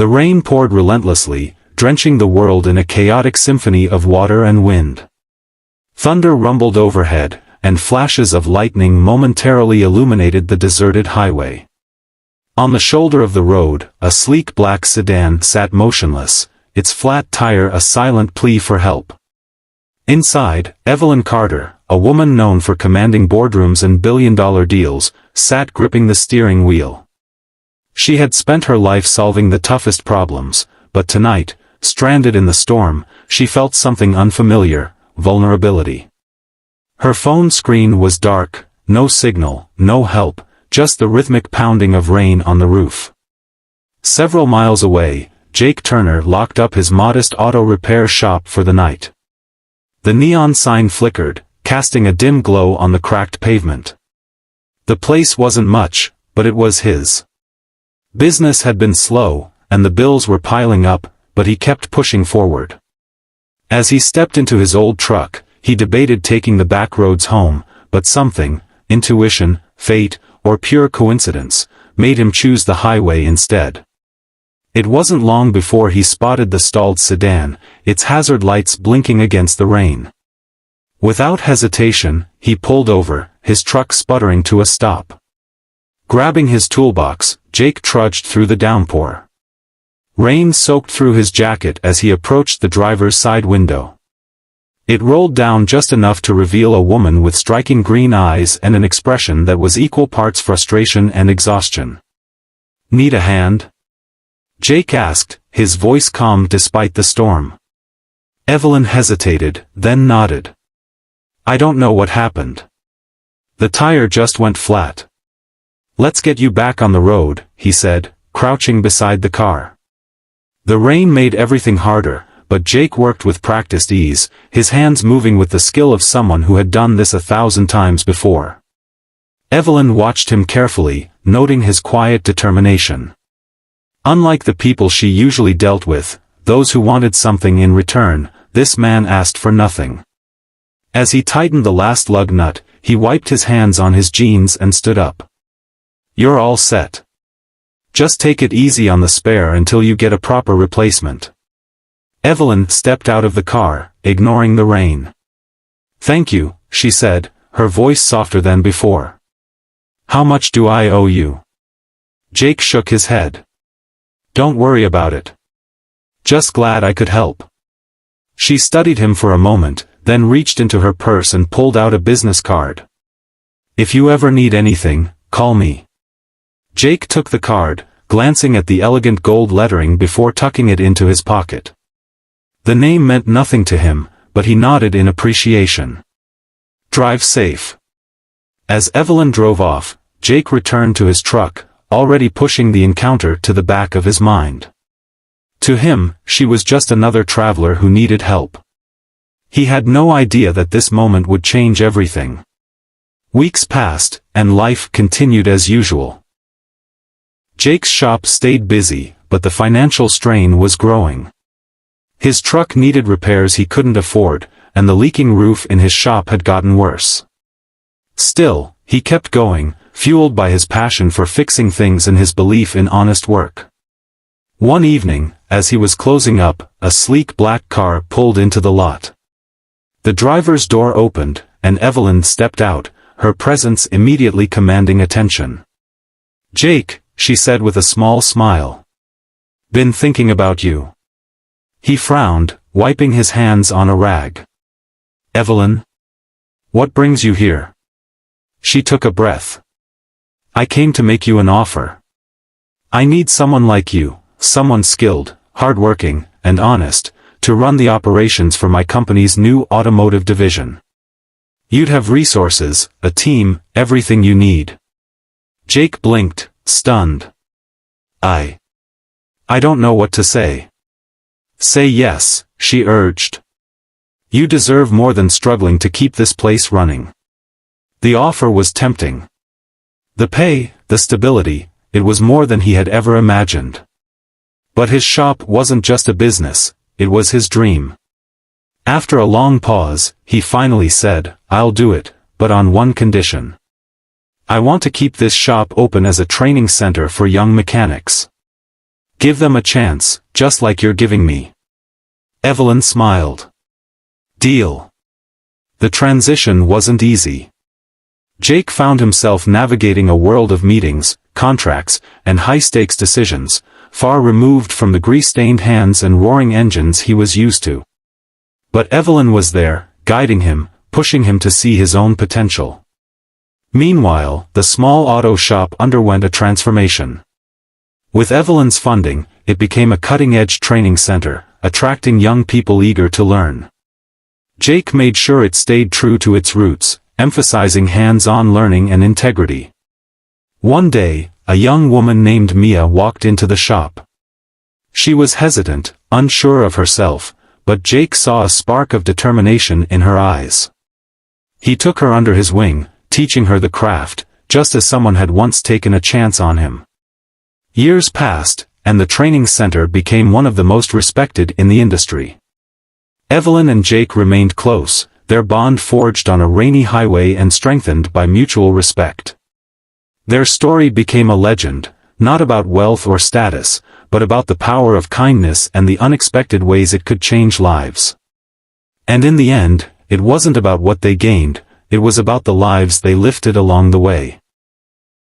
The rain poured relentlessly, drenching the world in a chaotic symphony of water and wind. Thunder rumbled overhead, and flashes of lightning momentarily illuminated the deserted highway. On the shoulder of the road, a sleek black sedan sat motionless, its flat tire a silent plea for help. Inside, Evelyn Carter, a woman known for commanding boardrooms and billion-dollar deals, sat gripping the steering wheel. She had spent her life solving the toughest problems, but tonight, stranded in the storm, she felt something unfamiliar: vulnerability. Her phone screen was dark, no signal, no help, just the rhythmic pounding of rain on the roof. Several miles away, Jake Turner locked up his modest auto repair shop for the night. The neon sign flickered, casting a dim glow on the cracked pavement. The place wasn't much, but it was his. Business had been slow, and the bills were piling up, but he kept pushing forward. As he stepped into his old truck, he debated taking the back roads home, but something, intuition, fate, or pure coincidence, made him choose the highway instead. It wasn't long before he spotted the stalled sedan, its hazard lights blinking against the rain. Without hesitation, he pulled over, his truck sputtering to a stop. Grabbing his toolbox, Jake trudged through the downpour. Rain soaked through his jacket as he approached the driver's side window. It rolled down just enough to reveal a woman with striking green eyes and an expression that was equal parts frustration and exhaustion. "Need a hand?" Jake asked, his voice calm despite the storm. Evelyn hesitated, then nodded. "I don't know what happened. The tire just went flat." "Let's get you back on the road," he said, crouching beside the car. The rain made everything harder, but Jake worked with practiced ease, his hands moving with the skill of someone who had done this 1,000 times before. Evelyn watched him carefully, noting his quiet determination. Unlike the people she usually dealt with, those who wanted something in return, this man asked for nothing. As he tightened the last lug nut, he wiped his hands on his jeans and stood up. "You're all set. Just take it easy on the spare until you get a proper replacement." Evelyn stepped out of the car, ignoring the rain. "Thank you," she said, her voice softer than before. "How much do I owe you?" Jake shook his head. "Don't worry about it. Just glad I could help." She studied him for a moment, then reached into her purse and pulled out a business card. "If you ever need anything, call me." Jake took the card, glancing at the elegant gold lettering before tucking it into his pocket. The name meant nothing to him, but he nodded in appreciation. "Drive safe." As Evelyn drove off, Jake returned to his truck, already pushing the encounter to the back of his mind. To him, she was just another traveler who needed help. He had no idea that this moment would change everything. Weeks passed, and life continued as usual. Jake's shop stayed busy, but the financial strain was growing. His truck needed repairs he couldn't afford, and the leaking roof in his shop had gotten worse. Still, he kept going, fueled by his passion for fixing things and his belief in honest work. One evening, as he was closing up, a sleek black car pulled into the lot. The driver's door opened, and Evelyn stepped out, her presence immediately commanding attention. "Jake," she said with a small smile. "Been thinking about you." He frowned, wiping his hands on a rag. "Evelyn? What brings you here?" She took a breath. "I came to make you an offer. I need someone like you, someone skilled, hardworking, and honest, to run the operations for my company's new automotive division. You'd have resources, a team, everything you need." Jake blinked, stunned. I don't know what to say." "Say yes," she urged. "You deserve more than struggling to keep this place running." The offer was tempting. The pay, the stability, it was more than he had ever imagined. But his shop wasn't just a business, it was his dream. After a long pause, he finally said, "I'll do it, but on one condition. I want to keep this shop open as a training center for young mechanics." Give them a chance, just like you're giving me. Evelyn smiled. Deal. The transition wasn't easy. Jake found himself navigating a world of meetings, contracts, and high-stakes decisions, far removed from the grease-stained hands and roaring engines he was used to. But Evelyn was there, guiding him, pushing him to see his own potential. Meanwhile, the small auto shop underwent a transformation. With Evelyn's funding, it became a cutting-edge training center, attracting young people eager to learn. Jake made sure it stayed true to its roots, emphasizing hands-on learning and integrity. One day, a young woman named Mia walked into the shop. She was hesitant, unsure of herself, but Jake saw a spark of determination in her eyes. He took her under his wing, teaching her the craft, just as someone had once taken a chance on him. Years passed, and the training center became one of the most respected in the industry. Evelyn and Jake remained close, their bond forged on a rainy highway and strengthened by mutual respect. Their story became a legend, not about wealth or status, but about the power of kindness and the unexpected ways it could change lives. And in the end, it wasn't about what they gained, it was about the lives they lifted along the way.